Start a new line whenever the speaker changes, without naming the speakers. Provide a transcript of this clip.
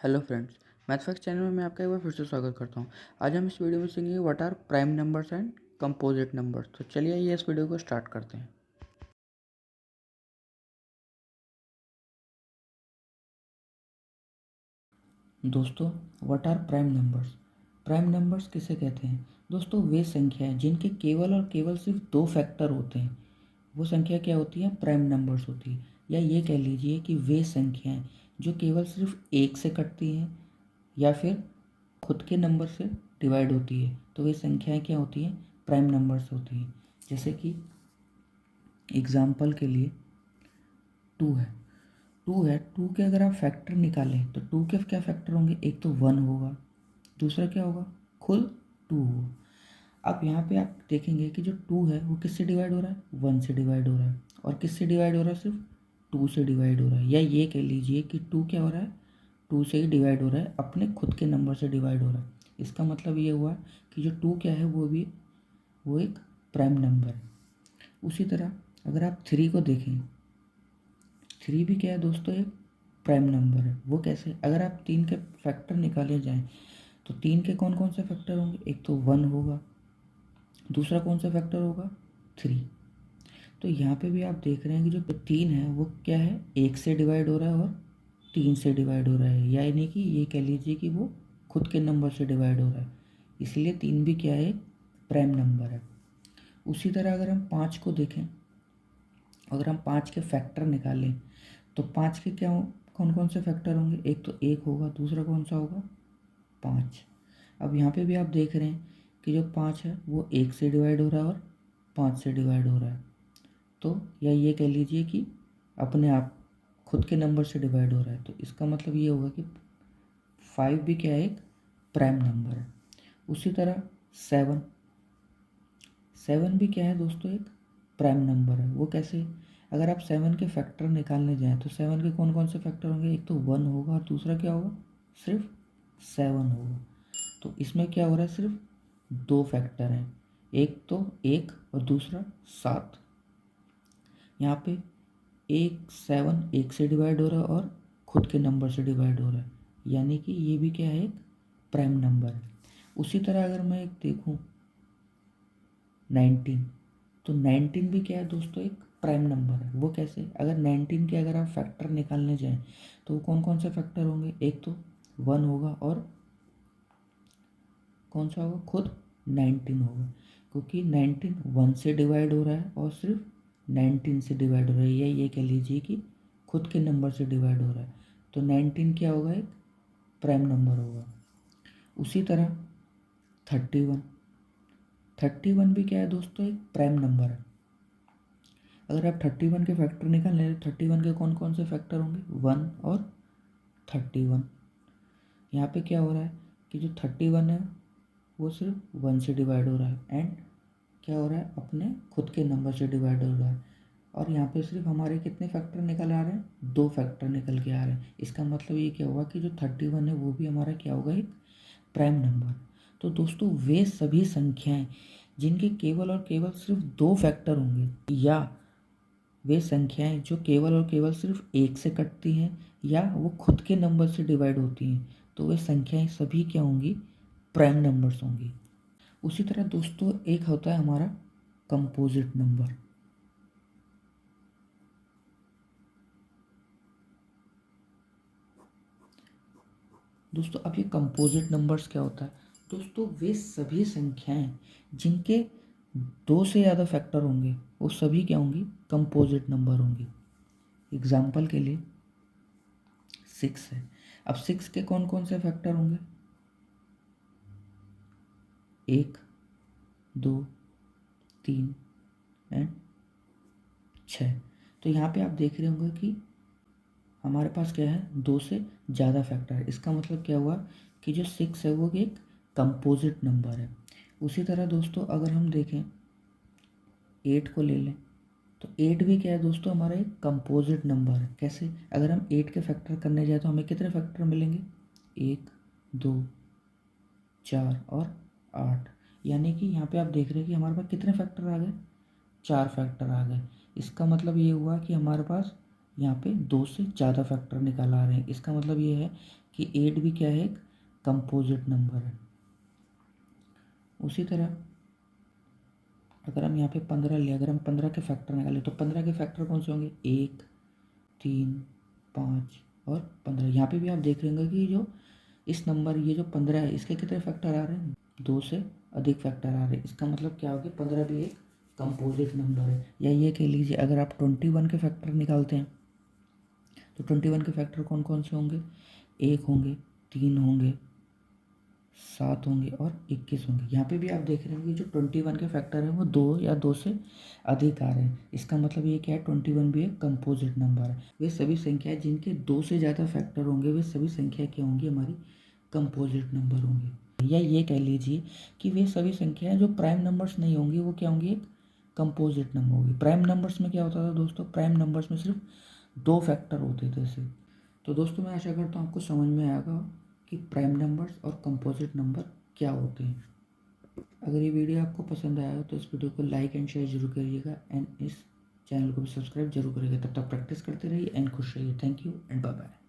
Hello friends, math fact channel में मैं आपका एक बार फिर से स्वागत करता हूँ। आज हम इस वीडियो में सीखेंगे what are prime numbers and composite numbers. तो चलिए आइए इस वीडियो को स्टार्ट करते हैं। दोस्तों, what are prime numbers? Prime numbers किसे कहते हैं? दोस्तों, वे संख्याएं जिनके केवल और केवल सिर्फ दो फैक्टर होते हैं, वो संख्या क्या होती है? प्राइम नंबर्स होती है। या ये कह लीजिए कि वे संख्याएं जो केवल सिर्फ एक से कटती हैं या फिर खुद के नंबर से डिवाइड होती है, तो वे संख्याएं क्या होती हैं? प्राइम नंबर्स होती हैं। जैसे कि एग्जाम्पल के लिए 2 है। 2 है, 2 के अगर आप फैक्टर निकालें तो 2 के क्या फैक्टर होंगे? एक तो 1 होगा, दूसरा क्या होगा? खुद 2 होगा। अब यहाँ पे आप देखेंगे कि जो 2 है वो किससे डिवाइड हो रहा है? 1 से डिवाइड हो रहा है। और किससे डिवाइड हो रहा है? सिर्फ 2 से डिवाइड हो रहा है। या ये कह लीजिए कि 2 क्या हो रहा है? 2 से ही डिवाइड हो रहा है, अपने खुद के नंबर से डिवाइड हो रहा है। इसका मतलब ये हुआ कि जो 2 क्या है वो एक प्राइम नंबर है। उसी तरह अगर आप 3 को देखें, 3 भी क्या है दोस्तों? एक प्राइम नंबर है। वो कैसे? अगर आप 3 के फैक्टर निकाले जाएं तो 3 के कौन कौन से फैक्टर होंगे? एक तो 1 होगा, दूसरा कौन सा फैक्टर होगा? 3। तो यहाँ पे भी आप देख रहे हैं कि जो 3 है वो क्या है? 1 से डिवाइड हो रहा है और 3 से डिवाइड हो रहा है। यानी कि ये कह लीजिए कि वो खुद के नंबर से डिवाइड हो रहा है, इसलिए 3 भी क्या है? प्राइम नंबर है। उसी तरह अगर हम 5 को देखें, अगर हम 5 के फैक्टर निकालें तो 5 के क्या कौन कौन से फैक्टर होंगे? एक तो 1 होगा, दूसरा कौन सा होगा? 5। अब यहाँ पे भी आप देख रहे हैं कि जो 5 है वो 1 से डिवाइड हो रहा है और 5 से डिवाइड हो रहा है। तो या ये कह लीजिए कि अपने आप खुद के नंबर से डिवाइड हो रहा है। तो इसका मतलब ये होगा कि 5 भी क्या है? एक प्राइम नंबर है। उसी तरह 7 भी क्या है दोस्तों? एक प्राइम नंबर है। वो कैसे? अगर आप 7 के फैक्टर निकालने जाएं तो 7 के कौन कौन से फैक्टर होंगे? एक तो 1 होगा और दूसरा क्या होगा? सिर्फ 7 होगा। तो इसमें क्या हो रहा है? सिर्फ दो फैक्टर हैं, एक तो 1 और दूसरा 7। यहाँ पे 7 1 से डिवाइड हो रहा है और खुद के नंबर से डिवाइड हो रहा है, यानी कि ये भी क्या है? एक प्राइम नंबर है। उसी तरह अगर मैं एक देखूँ 19, तो 19 भी क्या है दोस्तों? एक प्राइम नंबर है। वो कैसे? अगर 19 के अगर आप फैक्टर निकालने जाएं तो कौन कौन से फैक्टर होंगे? एक तो 1 होगा और कौन सा होगा? खुद 19 होगा, क्योंकि 19 1 से डिवाइड हो रहा है और सिर्फ 19 से डिवाइड हो रहा है। या ये कह लीजिए कि खुद के नंबर से डिवाइड हो रहा है। तो 19 क्या होगा? एक प्राइम नंबर होगा। उसी तरह 31 भी क्या है दोस्तों? एक प्राइम नंबर है। अगर आप 31 के फैक्टर निकाल लें तो 31 के कौन कौन से फैक्टर होंगे? 1 और 31। यहाँ पे क्या हो रहा है कि जो 31 है वो सिर्फ 1 से डिवाइड हो रहा है एंड क्या हो रहा है? अपने खुद के नंबर से डिवाइड हो रहा है। और यहाँ पे सिर्फ हमारे कितने फैक्टर निकल आ रहे हैं? 2 फैक्टर निकल के आ रहे हैं। इसका मतलब ये क्या हुआ कि जो 31 है वो भी हमारा क्या होगा? एक प्राइम नंबर। तो दोस्तों, वे सभी संख्याएं जिनके केवल और केवल सिर्फ 2 फैक्टर होंगे, या वे संख्याएं जो केवल और केवल सिर्फ 1 से कटती हैं या वो खुद के नंबर से डिवाइड होती हैं, तो वे संख्याएं सभी क्या होंगी? प्राइम नंबर्स होंगी। उसी तरह दोस्तों एक होता है हमारा कंपोजिट नंबर। दोस्तों, अब ये कंपोजिट नंबर्स क्या होता है? दोस्तों, वे सभी संख्याएं जिनके 2 से ज़्यादा फैक्टर होंगे वो सभी क्या होंगी? कंपोजिट नंबर होंगी। एग्जाम्पल के लिए 6 है। अब 6 के कौन कौन से फैक्टर होंगे? 1 2 3 एंड 6। तो यहाँ पे आप देख रहे होंगे कि हमारे पास क्या है? 2 से ज़्यादा फैक्टर है। इसका मतलब क्या हुआ कि जो 6 है वो एक कंपोजिट नंबर है। उसी तरह दोस्तों अगर हम देखें 8 को ले लें तो 8 भी क्या है दोस्तों? हमारा एक कंपोजिट नंबर है। कैसे? अगर हम 8 के फैक्टर करने जाए तो हमें कितने फैक्टर मिलेंगे? 1 2 4 और 8। यानी कि यहाँ पे आप देख रहे हैं कि हमारे पास कितने फैक्टर आ गए? 4 फैक्टर आ गए। इसका मतलब ये हुआ कि हमारे पास यहाँ पे 2 से ज़्यादा फैक्टर निकाल आ रहे हैं। इसका मतलब ये है कि 8 भी क्या है, एक कंपोजिट नंबर है। उसी तरह अगर हम यहाँ पे 15 ले, अगर हम 15 के फैक्टर निकालें तो 15 के फैक्टर कौन से होंगे, 1, 3, 5 और 15। यहाँ पे भी आप देख रहे होंगे कि जो इस नंबर, ये जो 15 है, इसके कितने फैक्टर आ रहे हैं, 2 से अधिक फैक्टर आ रहे हैं। इसका मतलब क्या हो गया, 15 भी एक कंपोजिट नंबर है। या ये कह लीजिए अगर आप 21 के फैक्टर निकालते हैं तो 21 के फैक्टर कौन कौन से होंगे, 1 होंगे, 3 होंगे, 7 होंगे और 21 होंगे। यहाँ पे भी आप देख रहे होंगे जो 21 के फैक्टर हैं वो 2 या 2 से अधिक आ रहे हैं। इसका मतलब ये क्या है, 21 भी एक कंपोजिट नंबर है। वे सभी संख्याएं जिनके 2 से ज़्यादा फैक्टर होंगे वे सभी संख्या क्या होंगी, हमारी कंपोजिट नंबर होंगी। या ये कह लीजिए कि वे सभी संख्याएं जो प्राइम नंबर्स नहीं होंगी वो क्या होंगी, एक कंपोजिट नंबर होगी। प्राइम नंबर्स में क्या होता था दोस्तों, प्राइम नंबर्स में सिर्फ 2 फैक्टर होते थे सिर्फ। तो दोस्तों मैं आशा करता हूँ आपको समझ में आएगा कि प्राइम नंबर्स और कंपोजिट नंबर क्या होते हैं। अगर ये वीडियो आपको पसंद आया हो तो इस वीडियो को लाइक एंड शेयर जरूर करिएगा एंड इस चैनल को भी सब्सक्राइब जरूर करिएगा। तब तक प्रैक्टिस करते रहिए एंड खुश रहिए। Thank you and bye bye.